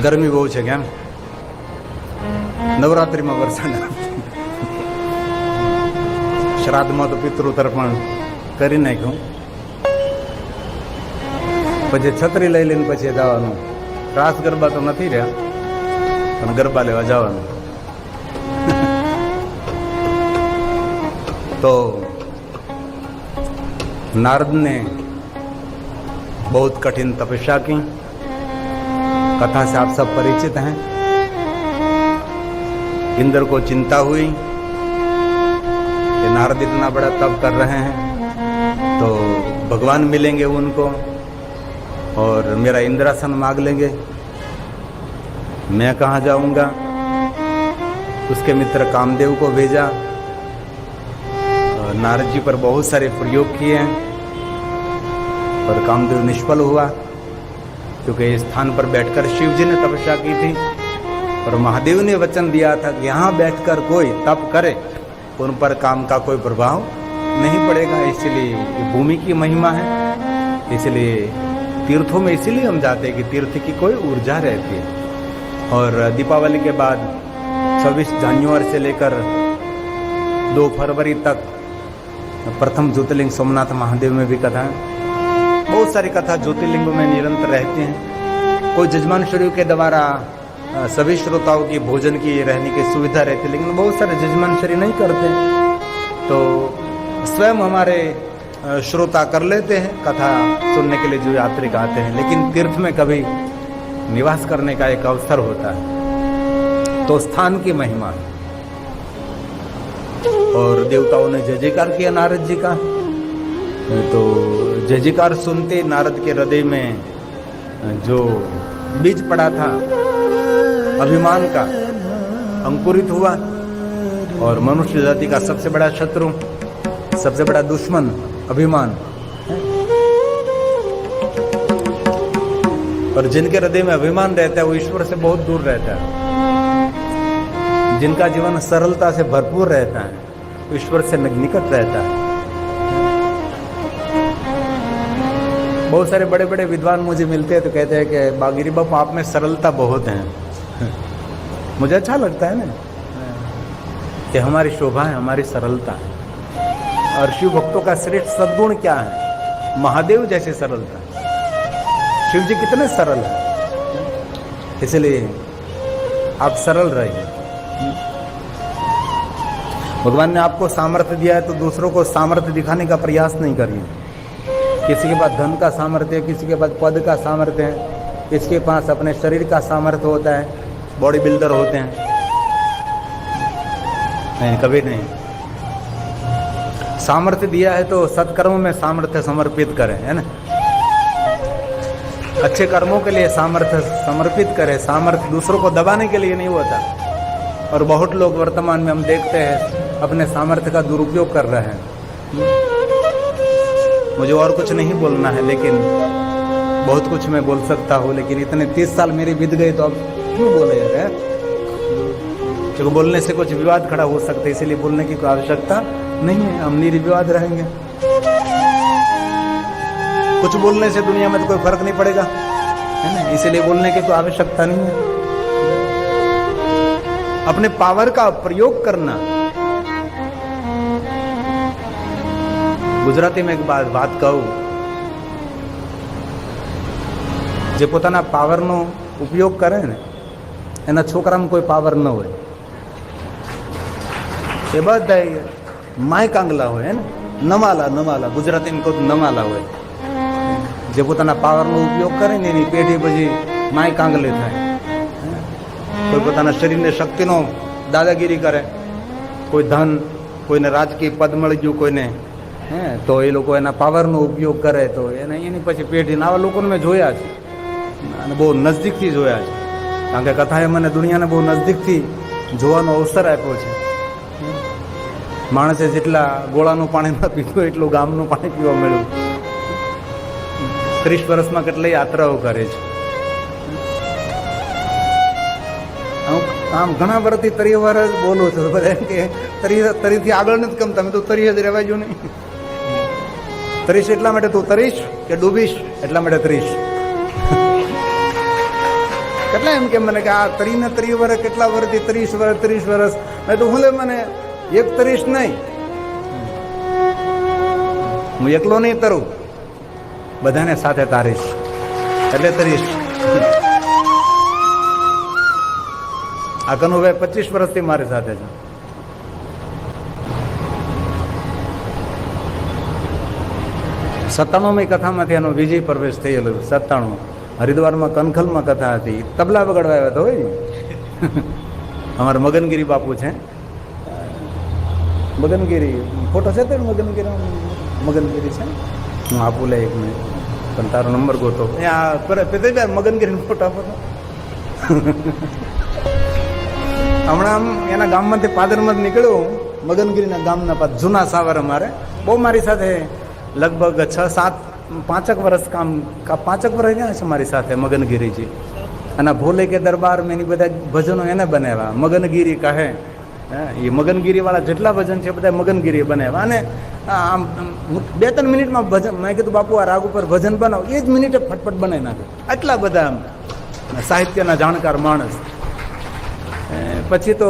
ગરમી બહુ છે કેમ? નવરાત્રિમાં વરસાદ, શ્રાદ્ધમાં તો પિતૃ તર્પણ કરી નાખ્યું, પછી છત્રી લઈ લઈને પછી જવાનું. રાસ ગરબા તો નથી રહ્યા, પણ ગરબા લેવા જવાનું. तो नारद ने बहुत कठिन तपस्या की, कथा से आप सब परिचित हैं. इंद्र को चिंता हुई कि नारद इतना बड़ा तप कर रहे हैं तो भगवान मिलेंगे उनको और मेरा इंद्रासन मांग लेंगे, मैं कहाँ जाऊंगा. उसके मित्र कामदेव को भेजा. नारद जी पर बहुत सारे प्रयोग किए हैं पर कामदेव निष्फल हुआ, क्योंकि इस स्थान पर बैठकर शिव जी ने तपस्या की थी और महादेव ने वचन दिया था कि यहाँ बैठकर कोई तप करे उन पर काम का कोई प्रभाव नहीं पड़ेगा. इसलिए भूमि की महिमा है, इसलिए तीर्थों में इसीलिए हम जाते हैं कि तीर्थ की कोई ऊर्जा रहती है. और दीपावली के बाद 26 जनवरी से लेकर 2 फरवरी तक प्रथम ज्योतिर्लिंग सोमनाथ महादेव में भी कथा है. बहुत सारी कथा ज्योतिर्लिंगों में निरंतर रहती हैं. कोई जजमान शरीर के द्वारा सभी श्रोताओं की भोजन की रहने की सुविधा रहती है, लेकिन बहुत सारे जजमान शरीर नहीं करते, तो स्वयं हमारे श्रोता कर लेते हैं कथा सुनने के लिए जो यात्रिक आते हैं. लेकिन तीर्थ में कभी निवास करने का एक अवसर होता है, तो स्थान की महिमा है. और देवताओं ने जय जयकार किया नारद जी का. तो जय जयकार सुनते नारद के हृदय में जो बीज पड़ा था अभिमान का, अंकुरित हुआ. और मनुष्य जाति का सबसे बड़ा शत्रु, सबसे बड़ा दुश्मन अभिमान. और जिनके हृदय में अभिमान रहता है वो ईश्वर से बहुत दूर रहता है. जिनका जीवन सरलता से भरपूर रहता है ईश्वर से निकट रहता है. बहुत सारे बड़े बड़े विद्वान मुझे मिलते हैं तो कहते हैं कि बागिरी बापू आप में सरलता बहुत है. मुझे अच्छा लगता है ना कि हमारी शोभा है, हमारी सरलता है. और शिव भक्तों का श्रेष्ठ सद्गुण क्या है? महादेव जैसी सरलता. शिव जी कितने सरल हैं, इसलिए आप सरल रहिए. भगवान ने आपको सामर्थ्य दिया है तो दूसरों को सामर्थ्य दिखाने का प्रयास नहीं करिए. किसी के पास धन का सामर्थ्य है, किसी के पास पद का सामर्थ्य है, किसी के पास अपने शरीर का सामर्थ्य होता है, बॉडी बिल्डर होते हैं. नहीं, कभी नहीं. सामर्थ्य दिया है तो सत्कर्म में सामर्थ्य समर्पित करें, है ना. अच्छे कर्मों के लिए सामर्थ्य समर्पित करें. सामर्थ्य दूसरों को दबाने के लिए नहीं होता. और बहुत लोग वर्तमान में हम देखते हैं अपने सामर्थ्य का दुरुपयोग कर रहे हैं. मुझे और कुछ नहीं बोलना है, लेकिन बहुत कुछ मैं बोल सकता हूँ, लेकिन इतने 30 साल मेरे बीत गए तो अब क्यों बोले यार? क्योंकि बोलने से कुछ विवाद खड़ा हो सकता है, इसीलिए बोलने की कोई आवश्यकता नहीं है. हम निर्विवाद रहेंगे. कुछ बोलने से दुनिया में तो कोई फर्क नहीं पड़ेगा, है ना. इसलिए बोलने की कोई आवश्यकता नहीं है. अपने पावर का प्रयोग करना. गुजराती में एक बात कहूं, જે પોતાના પાવરનો ઉપયોગ કરે ને એના છોકરામાં કોઈ પાવર ન હોય. એ બધા માય કાંગલા હોય, હે ને. નમાલા ગુજરાતીમાં કહું નમાલા હોય. જે પોતાના પાવરનો ઉપયોગ કરે ને એની પેઢી પછી માય કાંગલી થાય. કોઈ પોતાના શરીરને શક્તિનો દાદાગીરી કરે, કોઈ ધન, કોઈને રાજકીય પદ મળી ગયું કોઈને, હે, તો એ લોકો એના પાવરનો ઉપયોગ કરે તો એની પછી પેઢીને આવા લોકોને મેં જોયા છે અને બહુ નજદીકથી જોયા છે. કારણ કે કથાએ મને દુનિયાને બહુ નજદીકથી જોવાનો અવસર આપ્યો છે. માણસે જેટલા ગોળાનું પાણી ન પીધું એટલું ગામનું પાણી પીવા મળ્યું. 30 વર્ષમાં કેટલી યાત્રાઓ કરે છે. આમ ઘણા વર્ષથી 30 વર્ષ બોલું છું. બધા એમ કે 30થી આગળ નથી કેમ, તમે તો 30 જ રહેવા જો નહીં. 30 એટલા માટે તું તરીશ કે ડૂબીશ એટલા માટે 30. કેટલા એમ કે મને કે આ 30 વર્ષ કેટલા વર્ષથી 30 વર્ષ મેં તો હું મને 30 નહીં, હું એકલો નહીં તરું, બધાને સાથે તારીશ એટલે તરીશ. આ કનુભાઈ 25 વર્ષથી મારી સાથે છે. સત્તાણુંમી કથામાંથી એનો વિજય પ્રવેશ થયેલો. 97 હરિદ્વારમાં કનખલમાં કથા હતી, તબલા વગાડવા આવ્યા તો હોય. અમારા મગનગીરી બાપુ છે, મગનગીરી ફોટો છે તે મગનગીરી છે, હું આપું લે એક મિનિટ, પણ તારો નંબર ગોતો. મગનગીરીનો ફોટો આપો તો. હમણાં એના ગામમાંથી પાદરમાં જ નીકળ્યો, મગનગીરીના ગામના જૂના સાવર અમારે બહુ મારી સાથે લગભગ 5 વર્ષ કામ 5 વર્ષ રહ્યા છે મારી સાથે મગનગીરીજી. અને ભોલે કે દરબાર મેં એની બધા ભજનો એને બનાવ્યા, મગનગીરી કહે. એ મગનગીરી વાળા જેટલા ભજન છે બધા મગનગીરી બનાવ્યા. અને આમ 2-3 મિનિટમાં ભજન, મેં કીધું બાપુ આ રાગ ઉપર ભજન બનાવો, એ જ મિનિટે ફટફટ બનાવી નાખે. આટલા બધા સાહિત્યના જાણકાર માણસ. પછી તો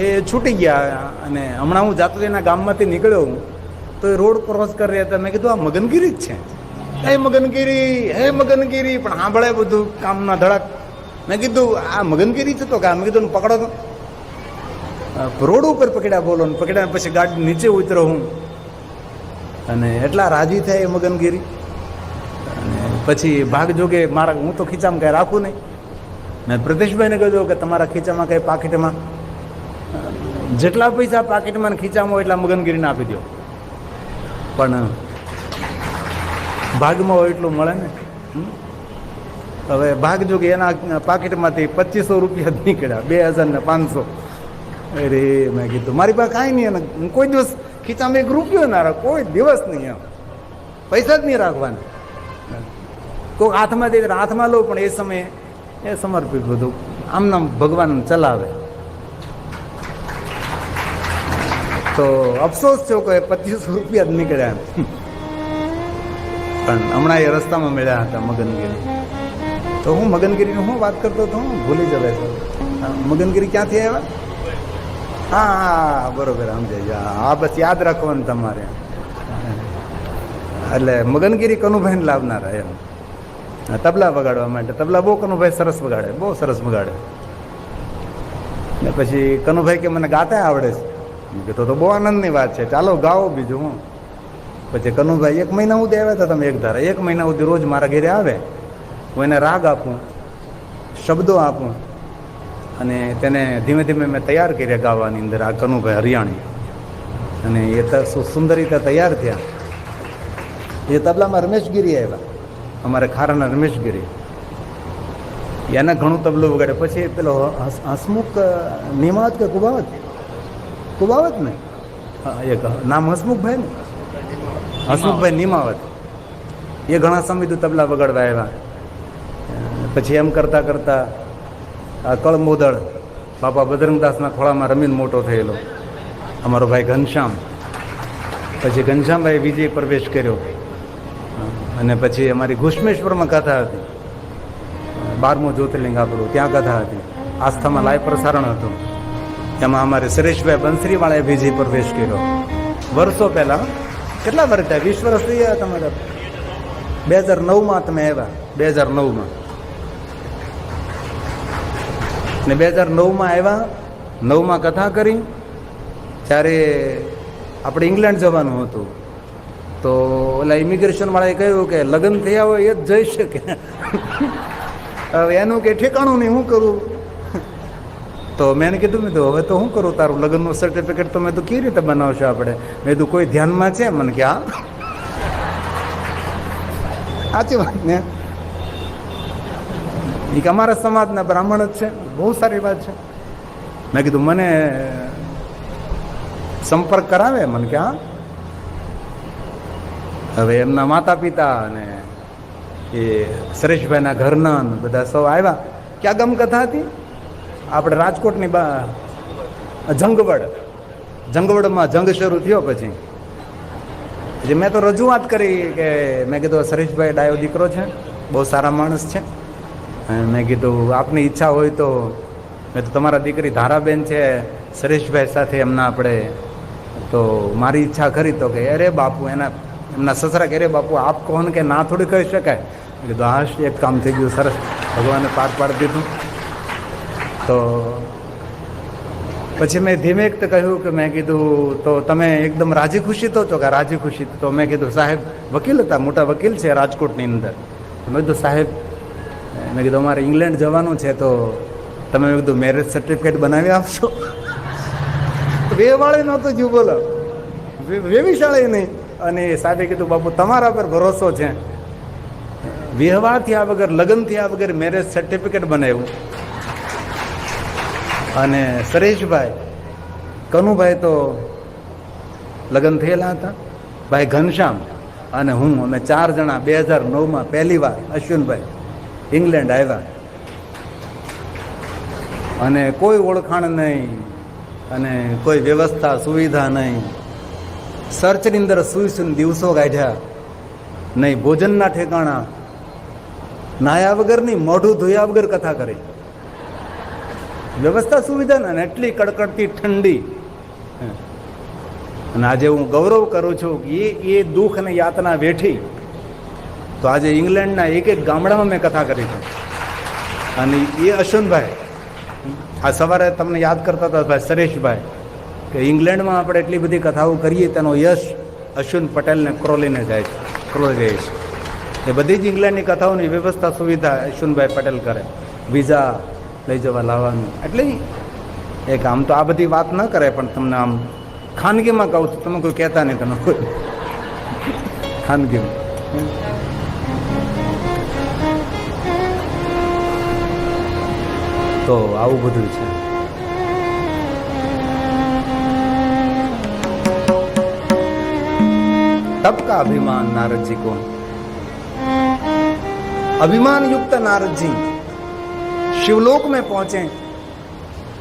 એ છૂટી ગયા. અને હમણાં હું જાતો એના ગામમાંથી નીકળ્યો તો એ રોડ ક્રોસ કરી રહ્યા હતા. મેં કીધું આ મગનગીરી જ છે, હે મગનગીરી, પણ સાંભળે બધું કામના ધડાક. મેં કીધું આ મગનગીરી છે તો કે મેં કીધું પકડો તો. રોડ ઉપર પકડ્યા, બોલો ને પકડ્યા. પછી ગાડી નીચે ઉતરો હું, અને એટલા રાજી થાય એ મગનગીરી. અને પછી ભાગ જોગે મારા, હું તો ખીચામાં કંઈ રાખું નહીં. મેં પ્રદેશભાઈને કહ્યું કે તમારા ખીચામાં કંઈ પાકીટમાં જેટલા પૈસા પાકીટમાં ખીચામાં હોય એટલા મગનગીરીને આપી દો. પણ ભાગમાં હોય એટલું મળે ને. હવે ભાગ જોગે એના પાકીટમાંથી 2500 રૂપિયા જ નીકળ્યા, 2500. અરે મેં કીધું મારી પાસે કાંઈ નહીં, અને હું કોઈ દિવસ ખીચામાં 1 રૂપિયો ના રાખ, કોઈ દિવસ નહીં. એમ પૈસા જ નહીં રાખવાના. કોઈક હાથમાં દે હાથમાં લો, પણ એ સમયે એ સમર્પિત બધું આમનામ ભગવાન ચલાવે. તો અફસોસ થયો કે 2500 રૂપિયા જ નીકળ્યા. પણ હમણાં એ રસ્તામાં મળ્યા હતા મગનગીરી. તો હું મગનગીરીની હું વાત કરતો હતો, હું ભૂલી જવાય. મગનગીરી ક્યાંથી આવ્યા? હા બરોબર, સમજાય. હા બસ યાદ રાખવાનું તમારે. એટલે મગનગીરી કનુભાઈને લાવનારા એમ, તબલા વગાડવા માટે. તબલા બહુ કનુભાઈ સરસ વગાડે, બહુ સરસ વગાડે. ને પછી કનુભાઈ કે મને ગાતા આવડે છે. મેં કીધું તો બહુ આનંદની વાત છે, ચાલો ગાઓ બીજું હું. પછી કનુભાઈ 1 મહિના સુધી આવ્યા હતા. તમે એક ધારા 1 મહિના સુધી રોજ મારા ઘરે આવે, હું એને રાગ આપું, શબ્દો આપું, અને તેને ધીમે ધીમે મેં તૈયાર કર્યા ગાવાની અંદર. આ કનુભાઈ હરિયાણી, અને એ સુંદર રીતે તૈયાર થયા. એ તબલામાં રમેશગીરી આવ્યા, અમારે ખારાના રમેશગીરી. એને ઘણું તબલું વગાડે. પછી પેલો હસમુખ નિમાવત કે કુબાવત ને, એક નામ હસમુખભાઈ ને, હસમુખભાઈ નિમાવત, એ ઘણા સમય તબલા વગાડવા આવ્યા. પછી એમ કરતાં કરતાં આ કળમોદળ બાપા બજરંગદાસના ખોળામાં રમીને મોટો થયેલો અમારો ભાઈ ઘનશ્યામ. પછી ઘનશ્યામભાઈ વિજય પ્રવેશ કર્યો. અને પછી અમારી ઘુષ્મેશ્વરમાં કથા હતી, 12મું જ્યોતિર્લિંગ આપણું, ત્યાં કથા હતી. આસ્થામાં લાઈવ પ્રસારણ હતું. એમાં અમારે સુરેશભાઈ બંસરીવાળાએ વિજય પ્રવેશ કર્યો વર્ષો પહેલાં. કેટલા વર્ષ થયા? 20 વર્ષ થઈ ગયા તમારા. 2009માં તમે આવ્યા, 2009માં. ને 2009માં આવ્યા, 9માં કથા કરી. ત્યારે આપણે ઇંગ્લેન્ડ જવાનું હતું. તો ઓલા ઇમિગ્રેશન વાળાએ કહ્યું કે લગ્ન થયા હોય એ જ જઈ શકે. હવે એનું કે ઠેકાણું નહીં, શું કરું? તો મેં કીધું, મેં તો હવે તો શું કરું, તારું લગ્નનું સર્ટિફિકેટ તો મેં તો કેવી રીતે બનાવશો આપણે? મેં તો કોઈ ધ્યાનમાં છે? મને કે હા, સાચી વાત ને. એ કે અમારા સમાજના બ્રાહ્મણ જ છે, બહુ સારી વાત છે. મેં કીધું મને સંપર્ક કરાવે? મને કે હા. હવે એમના માતા પિતા અને એ સુરેશભાઈના ઘરના બધા સૌ આવ્યા. ક્યાં ગામ કથા હતી? આપણે રાજકોટની જંગવડમાં જંગ શરૂ થયો. પછી મેં તો રજૂઆત કરી કે મેં કીધું સુરેશભાઈ ડાયો દીકરો છે, બહુ સારા માણસ છે, મેં કીધું આપની ઈચ્છા હોય તો મેં તો તમારા દીકરી ધારાબેન છે સરેશભાઈ સાથે એમના આપણે તો મારી ઈચ્છા ખરી તો કે અરે બાપુ એમના સસરા કે અરે બાપુ આપ કોણ કે ના થોડી કહી શકાય. મેં કીધું હા એક કામ થઈ ગયું સરસ ભગવાને પાર પાડી દીધું. તો પછી મેં ધીમે કહ્યું કે મેં કીધું તો તમે એકદમ રાજી ખુશી તો છો કે રાજી ખુશી. તો મેં કીધું સાહેબ વકીલ હતા, મોટા વકીલ છે રાજકોટની અંદર. મેં કીધું સાહેબ મેં કીધું અમારે ઇંગ્લેન્ડ જવાનું છે તો તમે મેં કીધું મેરેજ સર્ટિફિકેટ બનાવી આપશો. વેવાળે નહોતું જ્યું બોલો, વેવિશાળે નહીં. અને સાહેબે કીધું બાપુ તમારા પર ભરોસો છે, વ્યવહાર થયા વગર લગ્ન થયા વગર મેરેજ સર્ટિફિકેટ બનાવ્યું. અને સરેશભાઈ કનુભાઈ તો લગ્ન થયેલા હતા, ભાઈ ઘનશ્યામ અને હું, અમે 4 જણા 2009માં પહેલી વાર અશ્વિનભાઈ ઇંગ્લેન્ડ આવ્યા. અને કોઈ ઓળખાણ નહીં અને કોઈ વ્યવસ્થા સુવિધા નહીં. સર્ચની અંદર સુઈ દિવસો કાઢ્યા, નહીં ભોજનના ઠેકાણા, નાયા વગર નહીં, મોઢું ધોયા વગર કથા કરી. વ્યવસ્થા સુવિધા ને એટલી કડકડતી ઠંડી. અને આજે હું ગૌરવ કરું છું કે એ દુઃખ અને યાતના વેઠી તો આજે ઇંગ્લેન્ડના એક ગામડામાં મેં કથા કરી છે. અને એ અશ્વિનભાઈ આ સવારે તમને યાદ કરતા હતા ભાઈ સરેશભાઈ કે ઇંગ્લેન્ડમાં આપણે એટલી બધી કથાઓ કરીએ તેનો યશ અશ્વિન પટેલને ક્રોલીને જાય છે, ક્રોલી જાય છે. એ બધી જ ઇંગ્લેન્ડની કથાઓની વ્યવસ્થા સુવિધા અશ્વિનભાઈ પટેલ કરે, વિઝા લઈ જવા લાવવાનું. એટલે એક આમ તો આ બધી વાત ન કરે પણ તમને આમ ખાનગીમાં કહું છું, તમે કોઈ કહેતા નહીં, તમે કોઈ ખાનગીમાં. તો આવું બધું છે. तब का अभिमान नारद जी को, अभिमान युक्त नारद जी शिवलोक में पहुंचे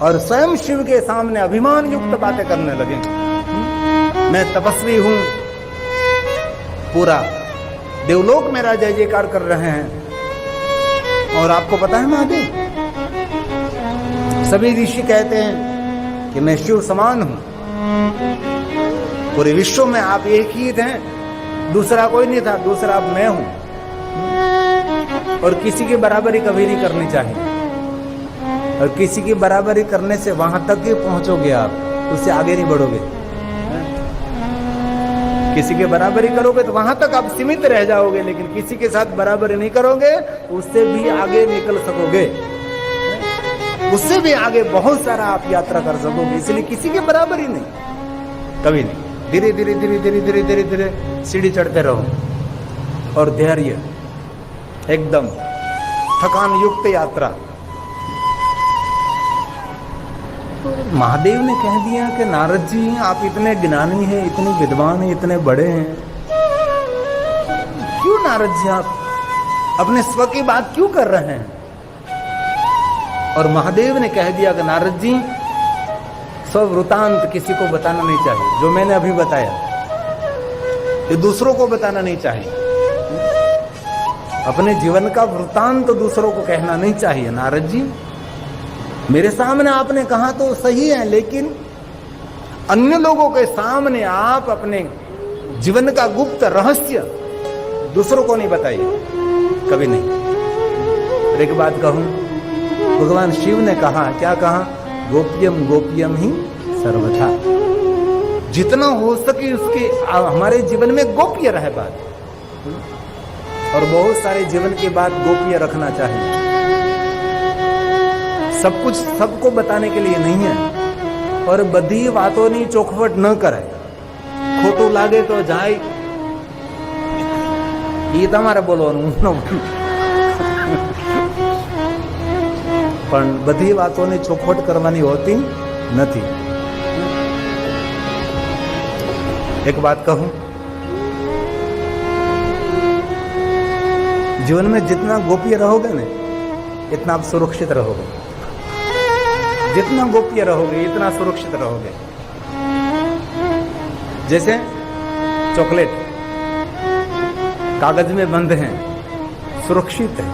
और स्वयं शिव के सामने अभिमान युक्त बातें करने लगे. मैं तपस्वी हूं, पूरा देवलोक मेरा जय जयकार कर रहे हैं. और आपको पता है महादेव, सभी ऋषि कहते हैं कि मैं शिव समान हूं, पूरे विश्व में आप एक ही थे, दूसरा कोई नहीं था, दूसरा अब मैं हूं. और किसी की बराबरी कभी नहीं करनी चाहिए. और किसी की बराबरी करने से वहां तक ही पहुंचोगे आप, उससे आगे नहीं बढ़ोगे. किसी की बराबरी करोगे तो वहां तक आप सीमित रह जाओगे, लेकिन किसी के साथ बराबरी नहीं करोगे उससे भी आगे निकल सकोगे, उससे भी आगे बहुत सारा आप यात्रा कर सकोगे. इसलिए किसी के बराबरी नहीं, कभी नहीं. धीरे धीरे धीरे धीरे धीरे धीरे धीरे सीढ़ी चढ़ते रहो. और धैर्य, एकदम थकान युक्त यात्रा. महादेव ने कह दिया कि नारद जी आप इतने ज्ञानी हैं, इतने विद्वान हैं, इतने बड़े हैं, क्यों नारद जी आप अपने स्व की बात क्यों कर रहे हैं? और महादेव ने कह दिया कि नारद जी स्व वृतांत किसी को बताना नहीं चाहिए. जो मैंने अभी बताया ये दूसरों को बताना नहीं चाहिए. अपने जीवन का वृतांत तो दूसरों को कहना नहीं चाहिए. नारद जी मेरे सामने आपने कहा तो सही है, लेकिन अन्य लोगों के सामने आप अपने जीवन का गुप्त रहस्य दूसरों को नहीं बताइए, कभी नहीं. और एक बात कहूं, भगवान शिव ने कहा, क्या कहा? गोप्यम गोप्यम ही सर्वथा. जितना हो सके उसके हमारे जीवन में गोप्य रहे बात. और बहुत सारे जीवन की बात गोप्य रखना चाहिए. सब कुछ सबको बताने के लिए नहीं है. और बधी वातोनी ચોખવટ ન કરે. ખોટું લાગે તો જાય એ તમારે બોલવાનું, પણ બધી વાતોની ચોખવટ કરવાની હોતી નથી. एक बात कहूं, जीवन में जितना गोप्य रहोगे ना इतना आप सुरक्षित रहोगे. जितना गोप्य रहोगे इतना सुरक्षित रहोगे. जैसे चॉकलेट कागज में बंद हैं, सुरक्षित है,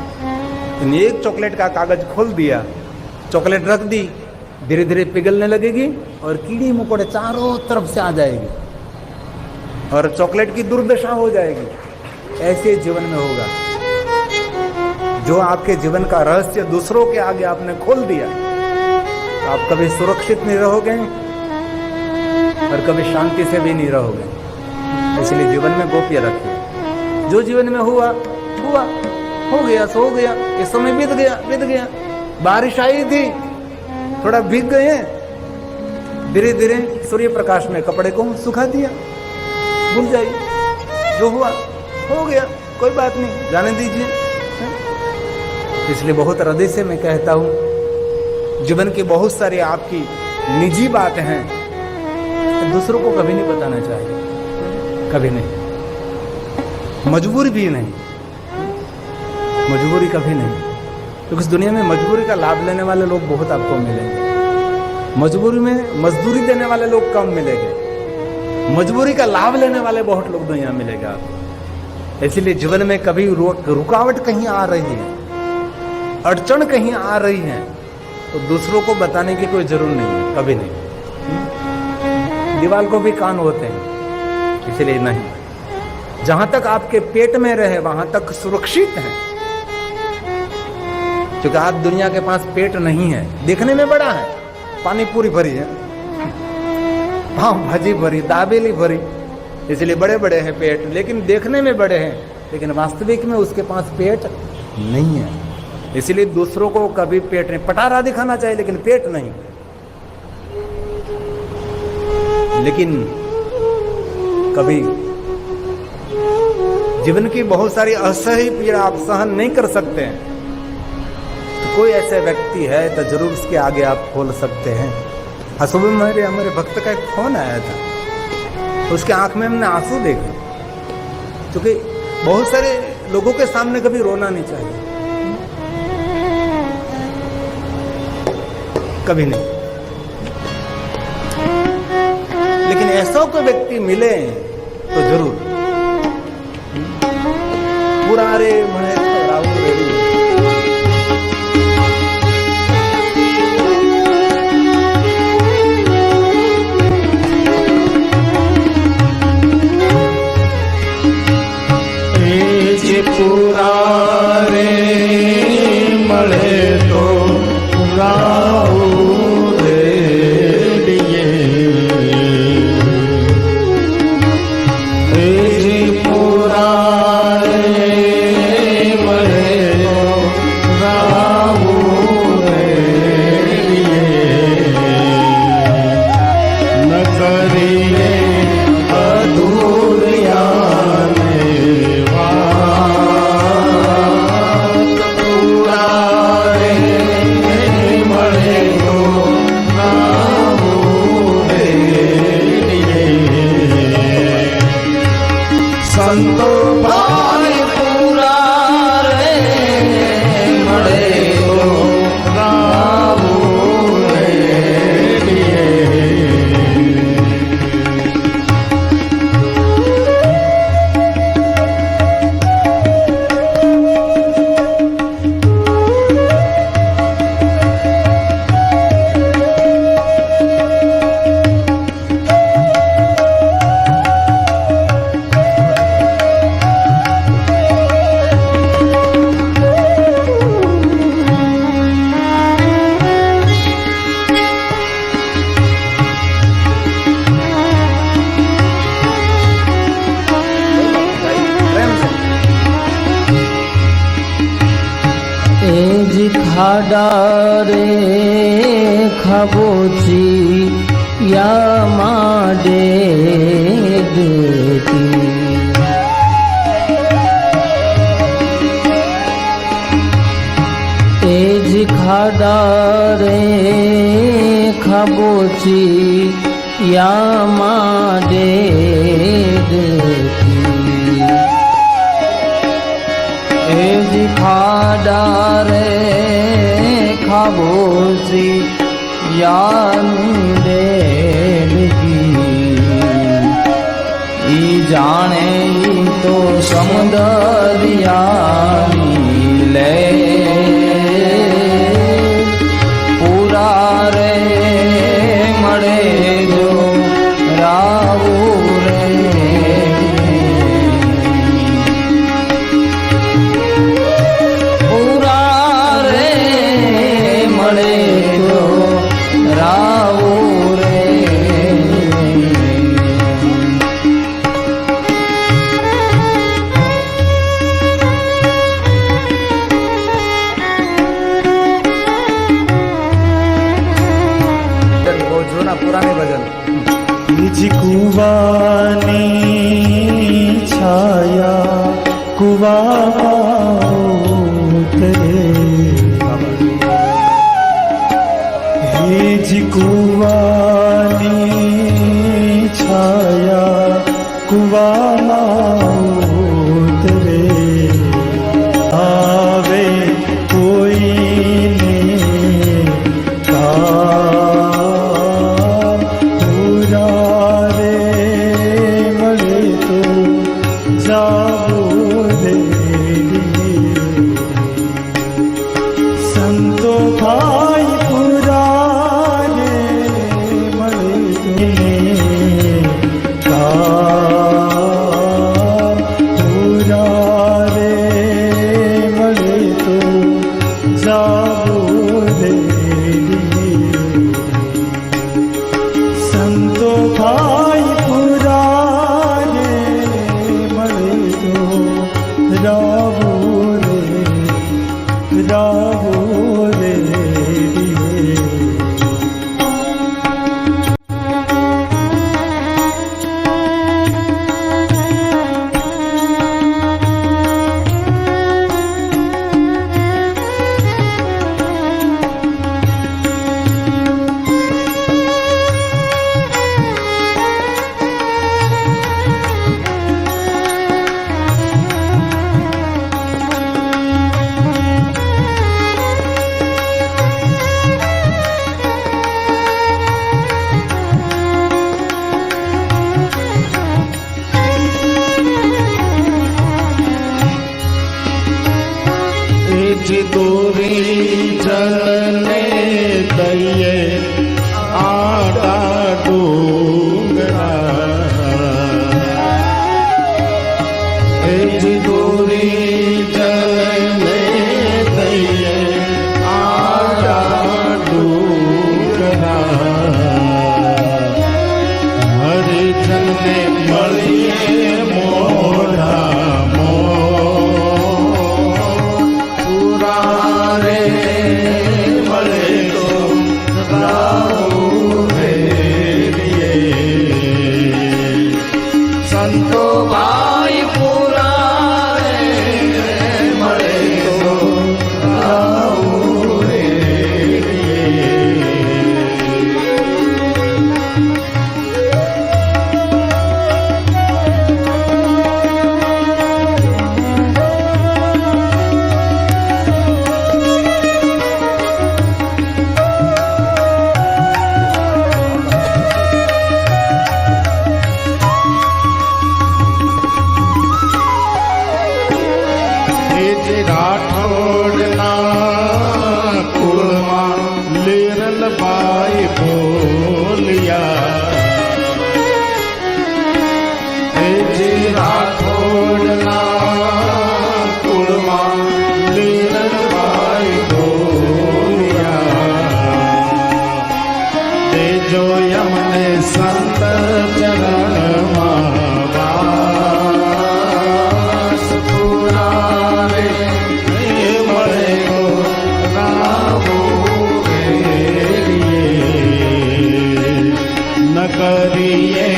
एक चॉकलेट का कागज खोल दिया, चॉकलेट रख दी, धीरे धीरे पिघलने लगेगी और कीड़ी मकोड़े चारों तरफ से आ जाएगी और चॉकलेट की दुर्दशा हो जाएगी। ऐसे जीवन में होगा। जो आपके जीवन का रहस्य दूसरों के आगे आपने खोल दिया, तो आप कभी सुरक्षित नहीं रहोगे और कभी शांति से भी नहीं रहोगे। इसलिए जीवन में गोप्य रखिए। जो जीवन में हुआ हुआ, हो गया सो हो गया, ये समय बीत गया। बारिश आई थी, थोड़ा भीग गए, धीरे धीरे सूर्य प्रकाश में कपड़े को सुखा दिया, भूल जाइए। जो हुआ हो गया, कोई बात नहीं, जाने दीजिए। इसलिए बहुत हृदय से मैं कहता हूं, जीवन की बहुत सारी आपकी निजी बातें हैं, दूसरों को कभी नहीं बताना चाहिए, कभी नहीं। मजबूरी भी नहीं, मजबूरी कभी नहीं, क्योंकि इस दुनिया में मजबूरी का लाभ लेने वाले लोग बहुत आपको मिलेंगे। मजबूरी में मजदूरी देने वाले लोग कम मिलेंगे, मजबूरी का लाभ लेने वाले बहुत लोग दुनिया में मिलेगा आपको। इसलिए जीवन में कभी रुकावट कहीं आ रही है, अड़चन कहीं आ रही है, तो दूसरों को बताने की कोई जरूरत नहीं है, कभी नहीं। दीवार को भी कान होते हैं, इसलिए नहीं। जहां तक आपके पेट में रहे वहां तक सुरक्षित है, क्योंकि आज दुनिया के पास पेट नहीं है। देखने में बड़ा है, पानी पूरी भरी है, पाव भाजी भरी, दाबेली भरी, इसलिए बड़े बड़े हैं पेट, लेकिन देखने में बड़े हैं, लेकिन वास्तविक में उसके पास पेट नहीं है। इसलिए दूसरों को कभी पेट नहीं, पटारा दिखाना चाहिए लेकिन पेट नहीं। लेकिन कभी जीवन की बहुत सारी असह्य पीड़ा आप सहन नहीं कर सकते हैं, तो कोई ऐसा व्यक्ति है तो जरूर उसके आगे आप खोल सकते हैं। सुबह में हमारे भक्त का एक फोन आया था, तो उसके आंख में हमने आंसू देखे, क्योंकि बहुत सारे लोगों के सामने कभी रोना नहीं चाहिए, कभी नहीं। लेकिन ऐसा कोई व्यक्ति मिले तो जरूर। पुरारे मने राहुल रेडी पुरारे मले तो राहुल रेडिये, पुरारे मले तो राहुल रेडिये, न करिए अधूरिया संतो भाई पुरारे मरे तो राहुल रेडिये। खाडारे खबोची या माडे देती, तेज खाडारे खबोची या माडे देती, तेज खाडारे खाबोची यान देगी, ई जाने ई तो समुद्रिया ले जी कुवानी छाया कुवा उतरे हे जी कुवानी छाया कुवा उतरे आवे कोई ने का पूरा रे मरे तो जाओ रे संतो भाई पूरा रे मरे तो पूरा रे मरे तो जाओ रे संतो भाई पूरा रे मरे तो रावो रे दूरी चलने दइए आटा डूंगरा दूरी चलने दइए आटा डूंगरा हरि जन ने મળીએ મોઢા સંતો ભાઈ પૂરા રે મળે તો રાઉ રે રાઠોડના કુળમાં લીરલબાઈ બોલિયા જી રાઠોડના કુળમાં લીરલબાઈ બોલિયા તેજો યમને સંત ચરણમાં કરીએ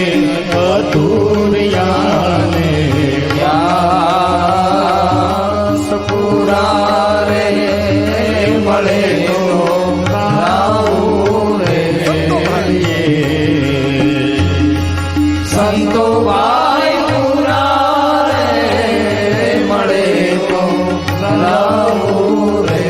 અધૂરિયાને વ્યાસ પૂરા રે મળે તો રાઉ રે સંતો ભાઈ પૂરા રે મળે તો રાઉ રે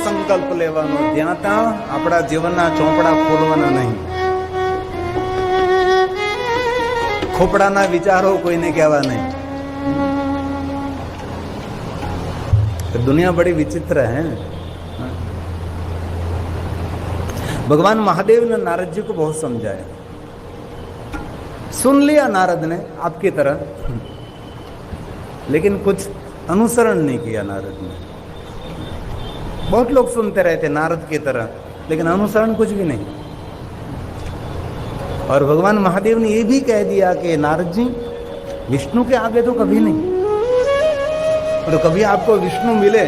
સંકલ્પ લેવાનો જ્યાં ત્યાં આપણા જીવનના ચોપડા ખોલવાના નહીં, ખોપડાના વિચારો કોઈને કહેવા નહીં. दुनिया बड़ी विचित्र है. भगवान महादेव ने नारद जी को बहुत समझाया. सुन लिया नारद ने आपकी तरह, लेकिन कुछ अनुसरण नहीं किया नारद ने. बहुत लोग सुनते रहते नारद की तरह, लेकिन अनुसरण कुछ भी नहीं. और भगवान महादेव ने ये भी कह दिया कि नारद जी विष्णु के आगे तो कभी नहीं, तो कभी आपको विष्णु मिले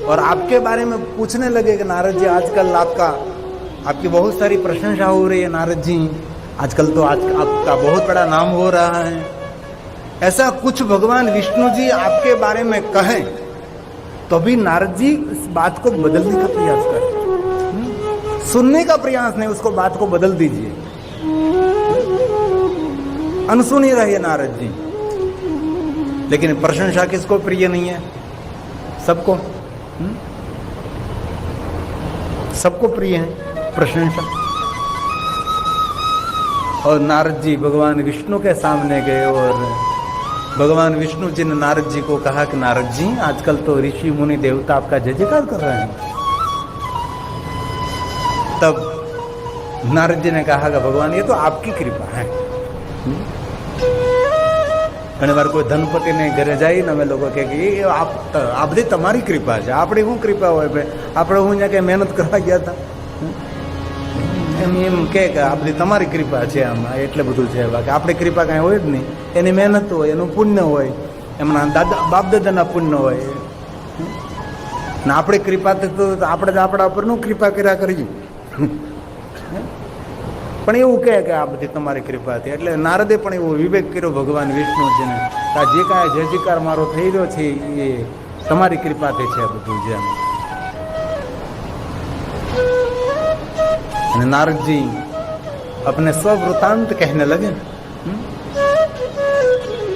और आपके बारे में पूछने लगे कि नारद जी आजकल आपकी बहुत सारी प्रशंसा हो रही है नारद जी, आजकल तो आपका बहुत बड़ा नाम हो रहा है, ऐसा कुछ भगवान विष्णु जी आपके बारे में कहें तो भी नारद जी इस बात को बदलने का प्रयास करें, सुनने का प्रयास नहीं, उसको बात को बदल दीजिए, अनसुनी रहिए नारद जी। लेकिन प्रशंसा किसको प्रिय नहीं है? सबको, सबको प्रिय है प्रशंसा। और नारद जी भगवान विष्णु के सामने गए और भगवान विष्णु जी ने नारद जी को कहा कि नारद जी आजकल तो ऋषि मुनि देवता आपका जय जयकार कर रहे हैं। तब नारद जी ने कहा कि भगवान ये तो आपकी कृपा है। घणी बार कोई धनपति ने घरे जाई ने અમે લોકો કે આ બધી તમારી કૃપા છે, આપણે શું કૃપા હોય ભાઈ, આપણે હું ત્યાં કે મહેનત કરવા ગયા હતા એમ કે આ બધી તમારી કૃપા છે, આમાં એટલે બધું છે, બાકી આપણી કૃપા કાંઈ હોય જ નહીં, એની મહેનત હોય, એનું પુણ્ય હોય, એમના બાપ દાદાના પુણ્ય હોય ને આપણી કૃપાથી તો આપણે જ આપણા ઉપર નું કૃપા કર્યા કરીએ, પણ એવું કહે કે આ બધી તમારી કૃપાથી। એટલે નારદે પણ એવો વિવેક કર્યો ભગવાન વિષ્ણુજીને, આ જે કાંઈ જય જયકાર મારો થઈ રહ્યો છે એ તમારી કૃપાથી છે બધું જેમ। અને नारद जी अपने स्ववृतांत कहने लगे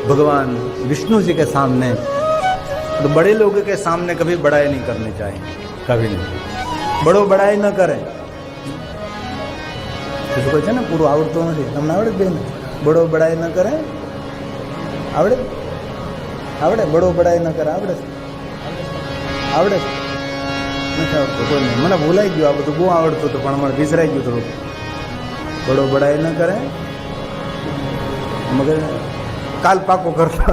भगवान विष्णु जी के सामने। तो बड़े लोगों के सामने कभी बड़ाई नहीं करनी चाहिए, कभी नहीं, बड़ो बड़ाई न करें। तो कोई है ना पूरा आवड़तो नहीं, તમને આવડે બેન? બડો બડાઈ ન કરે, આવડે? આવડે? બડો બડાઈ ન કરે, આવડે? આવડે? નથી આવડતું કોઈ નહીં, મને ભૂલાઈ ગયું, આ બધું બહુ આવડતું હતું પણ મને વિસરાઈ ગયું થોડું। બડો બડાઈ ન કરે મગર કાલ પાકો કરતો,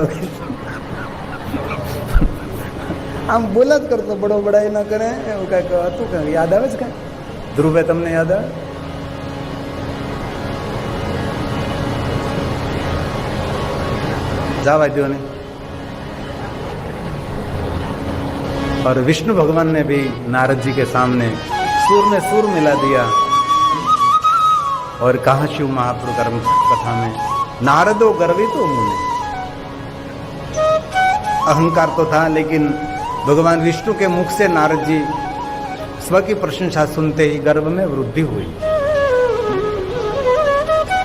આમ બોલા જ કરતો, બડો બડાઈ ન કરે એવું કાંઈક હતું, કાંઈ યાદ આવે છે કાંઈ? ધ્રુવભાઈ તમને યાદ આવે? जावा दो ने। और विष्णु भगवान ने भी नारद जी के सामने सूर में सूर मिला दिया और कहा शिव महाप्रभु कर्म कथा में, नारदो गर्वितो मुने। अहंकार तो था लेकिन भगवान विष्णु के मुख से नारद जी स्व की प्रशंसा सुनते ही गर्व में वृद्धि हुई।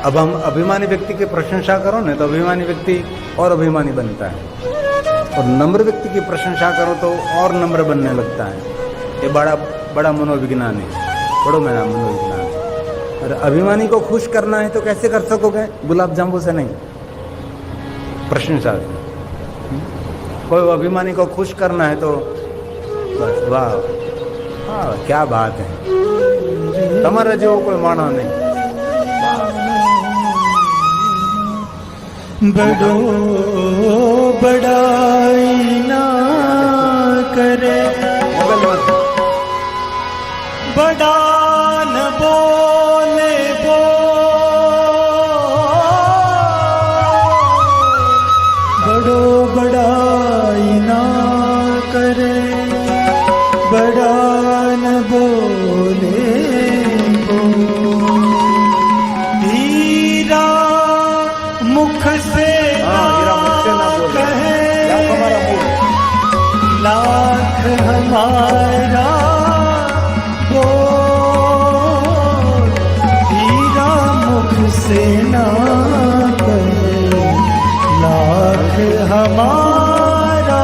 अब हम अभिमानी व्यक्ति की प्रशंसा करो ना तो अभिमानी व्यक्ति और अभिमानी बनता है, और नम्र व्यक्ति की प्रशंसा करो तो और नम्र बनने लगता है। ये बड़ा मनोविज्ञान है, बड़ो मेरा मनोविज्ञान है। और अभिमानी को खुश करना है तो कैसे कर सकोगे? गुलाब जामुन से नहीं, प्रशंसा से। कोई अभिमानी को खुश करना है तो बस वाह हाँ क्या बात है, तुम्हारा जो कोई मानो नहीं। बड़ो बड़ाई ना करे, बड़ा न बोले बड़ो बड़ाई ना करे, बड़ा न बोले हीरा मुख से कहे, लाख हमारा बोल, हीरा मुख से ना कहे, लाख हमारा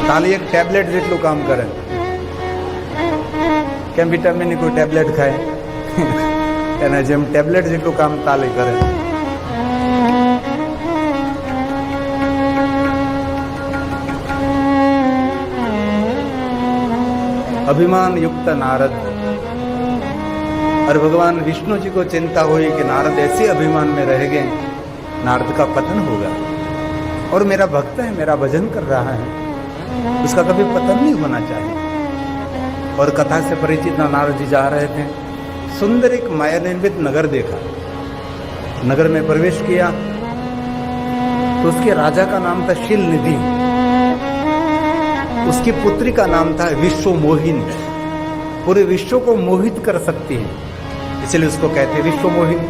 ताली एक टेब्लेट જેટલું કામ કરે, કેમ વિટામિનની કોઈ ટેબ્લેટ ખાય એના જેમ ટેબ્લેટ જેટલું કામ તાલી કરે। अभिमान युक्त नारद, और भगवान विष्णु जी को चिंता हुई कि नारद ऐसे अभिमान में रह गए, नारद का पतन होगा। और मेरा भक्त है, मेरा भजन कर रहा है, उसका कभी पतन नहीं होना चाहिए। और कथा से परिचित नारद जी जा रहे थे, सुंदर एक माया निर्मित नगर देखा। नगर में प्रवेश किया तो उसके राजा का नाम था शील निधि, उसकी पुत्री का नाम था विश्व मोहिनी, पूरे विश्व को मोहित कर सकती है, इसलिए उसको कहते हैं विश्व मोहिनी।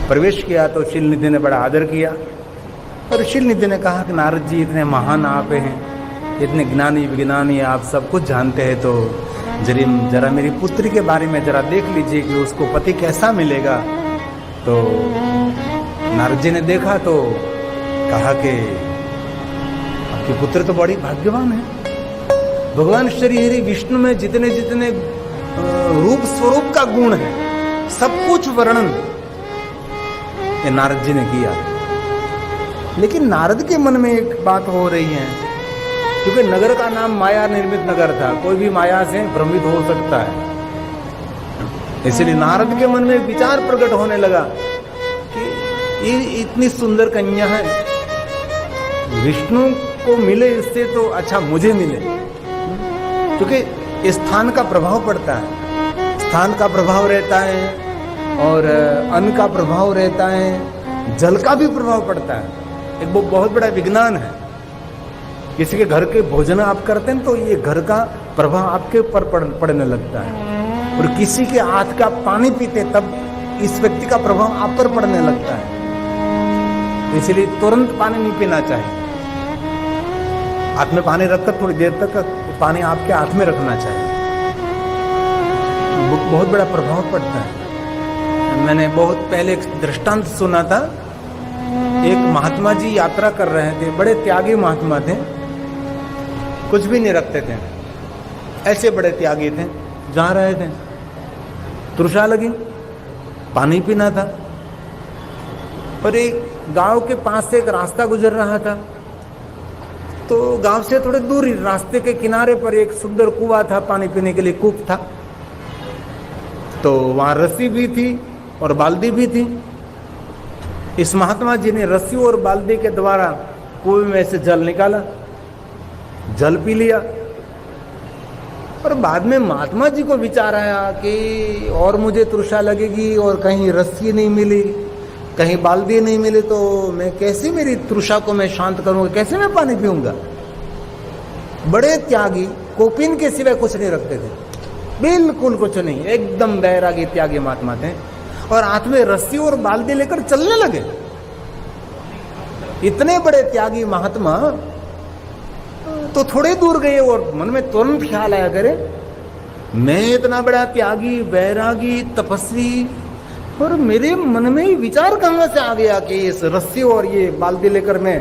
प्रवेश किया तो शील निधि ने बड़ा आदर किया और शील निधि ने कहा कि नारद जी इतने महान आप हैं, इतने ज्ञानी विज्ञानी, आप सब कुछ जानते हैं, तो जरा मेरी पुत्री के बारे में जरा देख लीजिए कि उसको पति कैसा मिलेगा। तो नारद जी ने देखा तो कहा कि आपकी पुत्र तो बड़ी भाग्यवान है, भगवान श्री हरि विष्णु में जितने जितने रूप स्वरूप का गुण है सब कुछ वर्णन ये नारद जी ने किया। लेकिन नारद के मन में एक बात हो रही है, क्योंकि नगर का नाम माया निर्मित नगर था, कोई भी माया से भ्रमित हो सकता है, इसलिए नारद के मन में विचार प्रकट होने लगा कि ये इतनी सुंदर कन्या है, विष्णु को मिले इससे तो अच्छा मुझे मिले, क्योंकि स्थान का प्रभाव पड़ता है, स्थान का प्रभाव रहता है और अन्न का प्रभाव रहता है, जल का भी प्रभाव पड़ता है। एक वो बहुत बड़ा विज्ञान है, किसी के घर के भोजन आप करते हैं तो ये घर का प्रभाव आपके ऊपर पड़ने लगता है, और किसी के हाथ का पानी पीते तब इस व्यक्ति का प्रभाव आप पर पड़ने लगता है। इसलिए तुरंत पानी नहीं पीना चाहिए, हाथ में पानी रखकर थोड़ी देर तक पानी आपके हाथ में रखना चाहिए, बहुत बड़ा प्रभाव पड़ता है। मैंने बहुत पहले एक दृष्टांत सुना था, एक महात्मा जी यात्रा कर रहे थे, बड़े त्यागी महात्मा थे, कुछ भी नहीं रखते थे, ऐसे बड़े त्यागी थे, जा रहे थे, तृषा लगी, पानी पीना था, पर एक गांव के पास से एक रास्ता गुजर रहा था, तो गांव से थोड़े दूर ही रास्ते के किनारे पर एक सुंदर कुआं था, पानी पीने के लिए कूप था, तो वहां रस्सी भी थी और बाल्टी भी थी। इस महात्मा जी ने रस्सी और बाल्टी के द्वारा कुएं में से जल निकाला, जल पी लिया, और बाद में महात्मा जी को विचार आया कि और मुझे तृषा लगेगी और कहीं रस्सी नहीं मिली, कहीं बाल्टी नहीं मिली, तो मैं कैसे मेरी तृषा को मैं शांत करूंगा, कैसे मैं पानी पीऊंगा। बड़े त्यागी कोपिन के सिवाय कुछ नहीं रखते थे, बिल्कुल कुछ नहीं, एकदम बैरागी त्यागी महात्मा थे, और हाथ में रस्सी और बाल्टी लेकर चलने लगे। इतने बड़े त्यागी महात्मा तो थोड़े दूर गए और मन में तुरंत ख्याल आया, करे मैं इतना बड़ा त्यागी बैरागी तपस्वी, और मेरे मन में ही विचार कहां से आ गया कि इस रस्सी और ये बाल्टी लेकर मैं,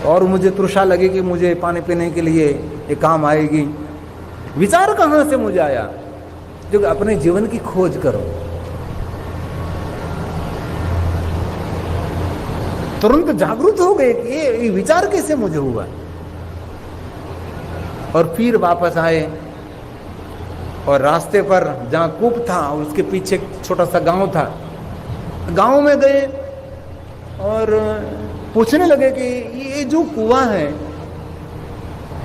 और मुझे तृषा लगेगी, मुझे पानी पीने के लिए ये काम आएगी। विचार कहां से मुझे आया? जो अपने जीवन की खोज करो, तुरंत जागरूक हो गए कि ये विचार कैसे मुझे हुआ, और फिर वापस आए और रास्ते पर जहां कूप था उसके पीछे एक छोटा सा गांव था, गांव में गए और पूछने लगे कि ये जो कुआं है,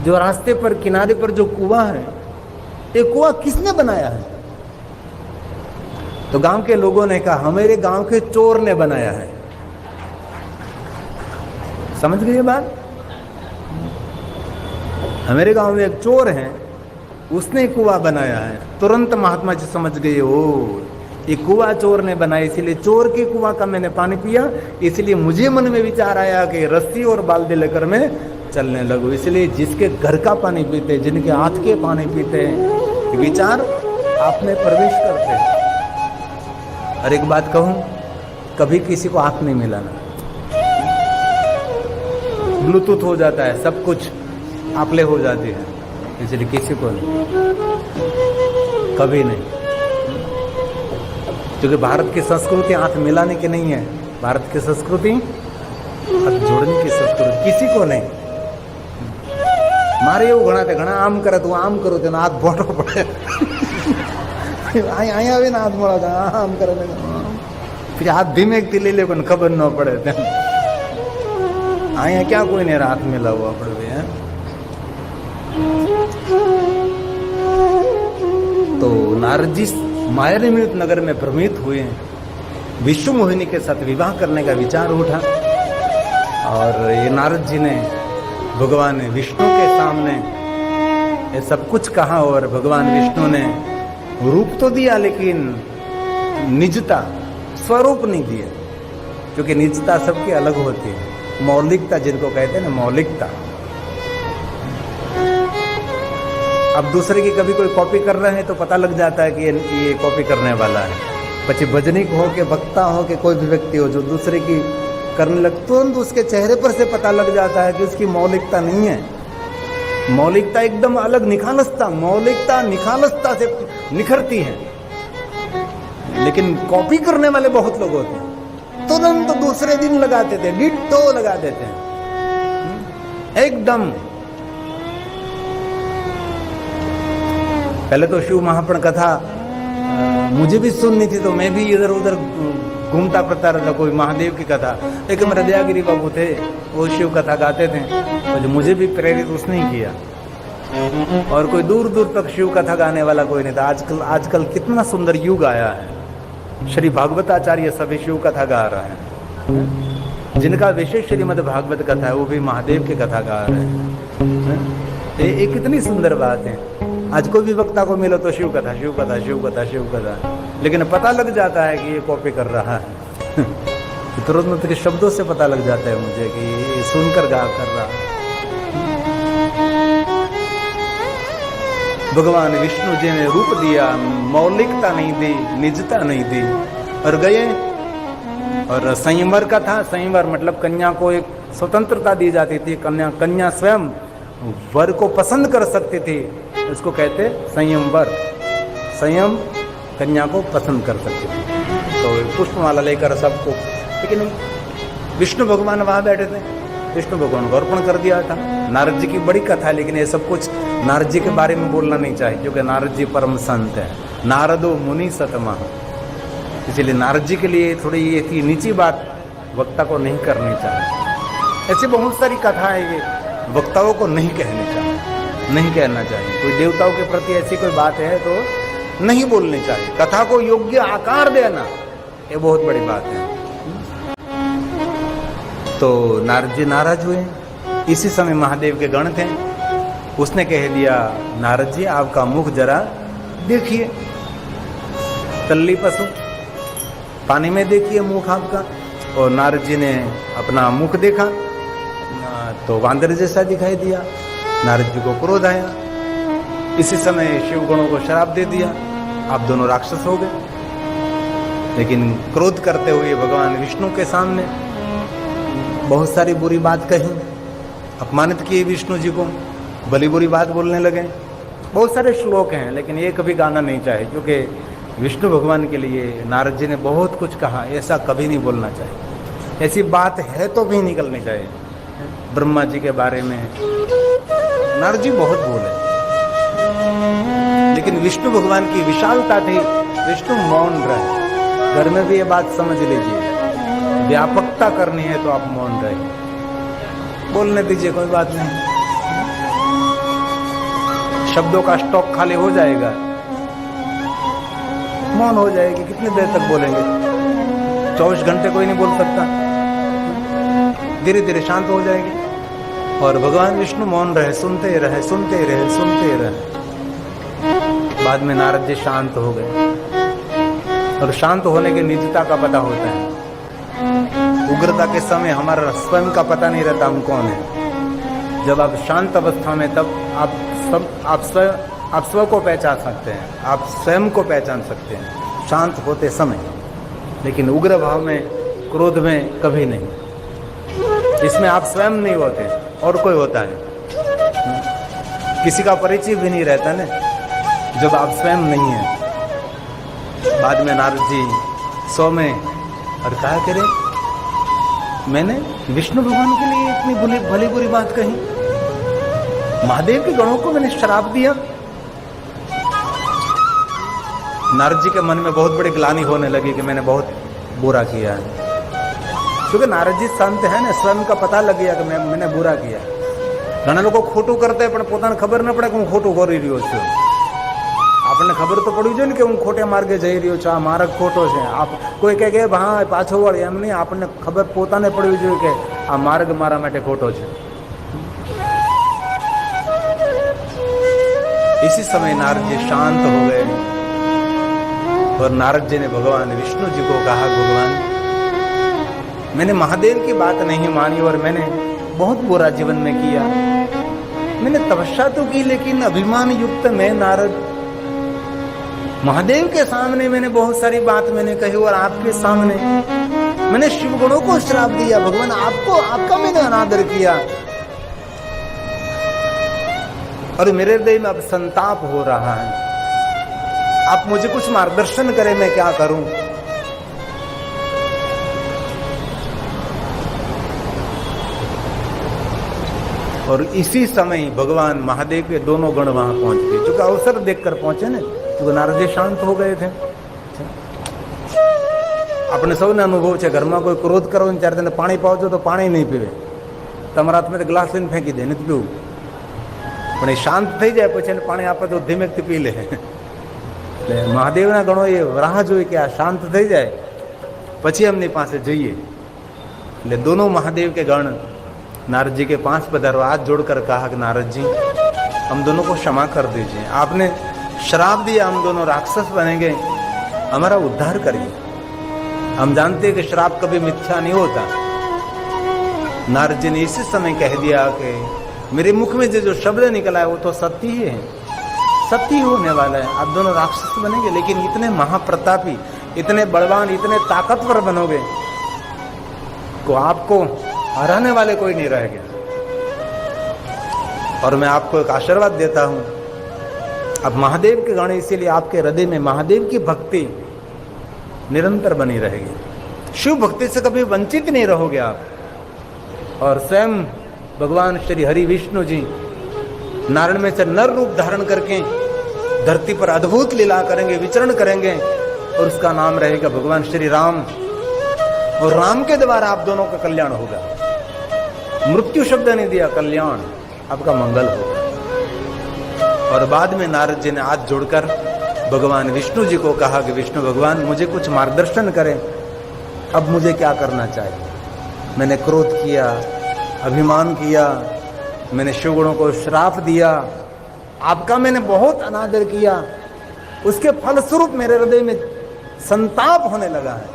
जो रास्ते पर किनारे पर जो कुआं है, ये कुआं किसने बनाया है? तो गांव के लोगों ने कहा हमारे गांव के चोर ने बनाया है। समझ गए ये बात? हमारे गांव में एक चोर है, उसने कुआं बनाया है। तुरंत महात्मा जी समझ गए, ओ ये कुआं चोर ने बनाया, इसलिए चोर के कुआं का मैंने पानी पिया, इसलिए मुझे मन में विचार आया कि रस्सी और बाल्टी लेकर मैं चलने लगूं। इसलिए जिसके घर का पानी पीते, जिनके हाथ के पानी पीते, विचार आप में प्रवेश करते हैं। और एक बात कहूं, कभी किसी को हाथ नहीं मिलाना, ब्लूटूथ हो जाता है, सब कुछ आपले हो जाती है, इसलिए किसी को नहीं, कभी नहीं, क्योंकि भारत की संस्कृति हाथ मिलाने की नहीं है, भारत की संस्कृति हाथ जोड़ने की संस्कृति, किसी को नहीं। मारे એવું ઘણા ઘણા આમ કરે તો આમ કરું તેનો હાથ ભોટો પડે, અહીંયા આવીને હાથ મળે આમ કરે, फिर हाथ धीमे ले लेकिन खबर न पड़े थे आया क्या कोई ने रात मिला हुआ पड़े हैं। तो नारद जी माया निमित्त नगर में भ्रमित हुए, विष्णु मोहिनी के साथ विवाह करने का विचार उठा और ये नारद जी ने भगवान विष्णु के सामने ये सब कुछ कहा और भगवान विष्णु ने रूप तो दिया लेकिन निजता स्वरूप नहीं दिया, क्योंकि निजता सबकी अलग होती है, मौलिकता जिनको कहते हैं ना, मौलिकता। अब दूसरे की कभी कोई कॉपी कर रहे हैं तो पता लग जाता है कि ये कॉपी करने वाला है। पची भजनिक हो के वक्ता हो के कोई भी व्यक्ति हो जो दूसरे की करने लग, तुरंत उसके चेहरे पर से पता लग जाता है कि उसकी मौलिकता नहीं है। मौलिकता एकदम अलग, निखालसता, मौलिकता निखालसता से निखरती है। लेकिन कॉपी करने वाले बहुत लोग होते हैं, तुरंत तो दूसरे दिन लगा देते हैं, डिट्टो लगा देते हैं एकदम। पहले तो शिव महापुराण कथा मुझे भी सुननी थी तो मैं भी इधर उधर घूमता फिरता रहता, कोई महादेव की कथा। लेकिन मेरे दयागिरी बाबू थे, वो शिव कथा गाते थे, तो मुझे भी प्रेरित उसने ही किया। और कोई दूर दूर तक शिव कथा गाने वाला कोई नहीं था। आजकल कितना सुंदर युग आया है, श्री भागवताचार्य सभी शिव कथा गा रहे हैं, जिनका विशेष श्रीमद् भागवत कथा है वो भी महादेव की कथा गा रहे हैं। ये कितनी सुंदर बात है। आज कोई भी वक्ता को मिलो तो शिव कथा शिव कथा शिव कथा शिव कथा, लेकिन पता लग जाता है कि ये कॉपी कर रहा है। तुरंत के शब्दों से पता लग जाता है मुझे कि ये सुनकर गा कर रहा है। भगवान विष्णु जी ने रूप दिया, मौलिकता नहीं दी, निजता नहीं दी और गए। और संयमवर का था, संयमवर मतलब कन्या को एक स्वतंत्रता दी जाती थी। कन्या स्वयं वर को पसंद कर सकती थी, इसको कहते संयमवर। संयम कन्या को पसंद कर सकती थी, तो पुष्पमाला लेकर सबको। लेकिन विष्णु भगवान वहां बैठे थे, विष्णु भगवान को अर्पण कर दिया था। नारद जी की बड़ी कथा है, लेकिन ये सब कुछ नारद जी के बारे में बोलना नहीं चाहिए, क्योंकि नारद जी परम संत है। नारदो मुनि सतमा, इसलिए नारद जी के लिए थोड़ी ये थी नीची बात वक्ता को नहीं करनी चाहिए। ऐसी बहुत सारी कथाएं ये वक्ताओं को नहीं कहनी चाहिए, नहीं कहना चाहिए। कोई देवताओं के प्रति ऐसी कोई बात है तो नहीं बोलनी चाहिए। कथा को योग्य आकार देना ये बहुत बड़ी बात है। तो नारद जी नाराज हुए। इसी समय महादेव के गण थे, उसने कह दिया नारद जी आपका मुख जरा देखिए। तल्ली पशु पानी में देखिए मुख आपका। और नारद जी ने अपना मुख देखा तो वांदर जैसा दिखाई दिया। नारद जी को क्रोध आया। इसी समय शिव गणों को श्राप दे दिया, आप दोनों राक्षस हो गए। लेकिन क्रोध करते हुए भगवान विष्णु के सामने बहुत सारी बुरी बात कही, अपमानित किए विष्णु जी को, भली बुरी बात बोलने लगे। बहुत सारे श्लोक हैं, लेकिन ये कभी गाना नहीं चाहिए, क्योंकि विष्णु भगवान के लिए नारद जी ने बहुत कुछ कहा, ऐसा कभी नहीं बोलना चाहिए। ऐसी बात है तो भी निकलनी चाहिए। ब्रह्मा जी के बारे में नारद जी बहुत बोले, लेकिन विष्णु भगवान की विशालता थी, विष्णु मौन रहे। घर में भी ये बात समझ लीजिए, व्यापकता करनी है तो आप मौन रहे, बोलने दीजिए, कोई बात नहीं। शब्दों का स्टॉक खाली हो जाएगा, मौन हो जाएगी। कितनी देर तक बोलेंगे? 24 घंटे कोई नहीं बोल सकता। धीरे धीरे शांत हो जाएगी। और भगवान विष्णु मौन रहे, सुनते रहे, सुनते रहे, सुनते रहे। बाद में नारद जी शांत हो गए। और शांत होने के निजता का पता होता है। उग्रता के समय हमारा स्वयं का पता नहीं रहता हम कौन है। जब आप शांत अवस्था में, तब आप स्व को पहचान सकते हैं, आप स्वयं को पहचान सकते हैं शांत होते समय। लेकिन उग्र भाव में, क्रोध में कभी नहीं। इसमें आप स्वयं नहीं होते, और कोई होता है। किसी का परिचय भी नहीं रहता ना जब आप स्वयं नहीं हैं। बाद में नारद जी सौ में और कहा करे, मैंने विष्णु भगवान के लिए इतनी भली बुरी बात कही, महादेव के गणों को मैंने श्राप दिया। नारद जी के मन में बहुत बड़ी ग्लानि होने लगी कि मैंने बहुत बुरा किया है। क्योंकि नारद जी संत है ने, स्वयं का पता लग गया कि मैंने बुरा किया। घણા લોકો ખોટું કરતા પણ પોતાને ખબર ન પડે કે હું ખોટું કરી રહ્યો છું। આપણને ખબર તો પડવી જોઈએ ને કે હું ખોટે માર્ગે જઈ રહ્યો છું, આ માર્ગ ખોટો છે। આપ કોઈ કહે કે હા પાછો વળ, એમ નહીં, આપણને ખબર પોતાને પડવી જોઈએ કે આ માર્ગ મારા માટે ખોટો છે। इसी समय नारद जी शांत हो गए और नारद जी ने भगवान विष्णु जी को कहा, भगवान मैंने महादेव की बात नहीं मानी और मैंने बहुत बुरा जीवन में किया। मैंने तपस्या तो की लेकिन अभिमान युक्त मैं नारद महादेव के सामने मैंने बहुत सारी बात मैंने कही और आपके सामने मैंने शिव गुणों को श्राप दिया। भगवान आपका मैंने अनादर किया और मेरे हृदय में अब संताप हो रहा है। आप मुझे कुछ मार्गदर्शन करें, मैं क्या करूं। और इसी समय भगवान महादेव के दोनों गण वहां पहुंच गए, जो कि अवसर देखकर पहुंचे ने, क्योंकि नारद जी शांत हो गए थे। अपने सबने अनुभव है, घर में कोई क्रोध करो ने त्यारे तने पाणी पावो तो पाणी नहीं पीवे, तमारा हाथ में ग्लास लईने फेंकी दे, नहीं पीવું। પણ એ શાંત થઈ જાય પછી પાણી આપે તો ધીમેકથી પી લે। એટલે મહાદેવના ગણોએ રાહ જોઈ કે આ શાંત થઈ જાય પછી એમની પાસે જઈએ। એટલે दोनों महादेव के गण नारद जी के पास पधारो, हाथ जोड़कर कहा कि नारद जी हम दोनों को क्षमा कर दीजिए, आपने श्राप दिया, हम दोनों राक्षस बनेंगे, हमारा उद्धार करिए। हम जानते हैं कि श्राप कभी मिथ्या नहीं होता। नारद जी ने इसी समय कह दिया कि मेरे मुख में जो शब्द निकला है वो तो सत्य ही है, सत्य ही होने वाला है। आप दोनों राक्षस बनेंगे, लेकिन इतने महाप्रतापी, इतने बलवान, इतने ताकतवर बनोगे तो आपको हराने वाले कोई नहीं रहेगा। और मैं आपको एक आशीर्वाद देता हूं, अब महादेव के गण, इसीलिए आपके हृदय में महादेव की भक्ति निरंतर बनी रहेगी। शिव भक्ति से कभी वंचित नहीं रहोगे आप। और स्वयं भगवान श्री हरि विष्णु जी नारायण में से नर रूप धारण करके धरती पर अद्भुत लीला करेंगे, विचरण करेंगे, और उसका नाम रहेगा भगवान श्री राम। और राम के द्वारा आप दोनों का कल्याण होगा। मृत्यु शब्द नहीं दिया, कल्याण, आपका मंगल होगा। और बाद में नारद जी ने हाथ जोड़कर भगवान विष्णु जी को कहा कि विष्णु भगवान मुझे कुछ मार्गदर्शन करें, अब मुझे क्या करना चाहिए। मैंने क्रोध किया, अभिमान किया, मैंने शिवगुणों को श्राप दिया, आपका मैंने बहुत अनादर किया, उसके फलस्वरूप मेरे हृदय में संताप होने लगा है,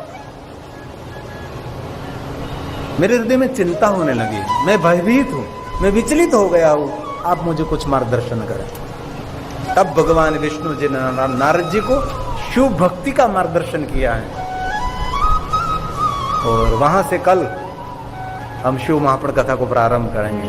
मेरे हृदय में चिंता होने लगी, मैं भयभीत हूं, मैं विचलित हो गया हूं, आप मुझे कुछ मार्गदर्शन करें। तब भगवान विष्णु जी ने नारद जी को शिव भक्ति का मार्गदर्शन किया है। और वहां से कल हम शिव महापुराण कथा को प्रारंभ करेंगे।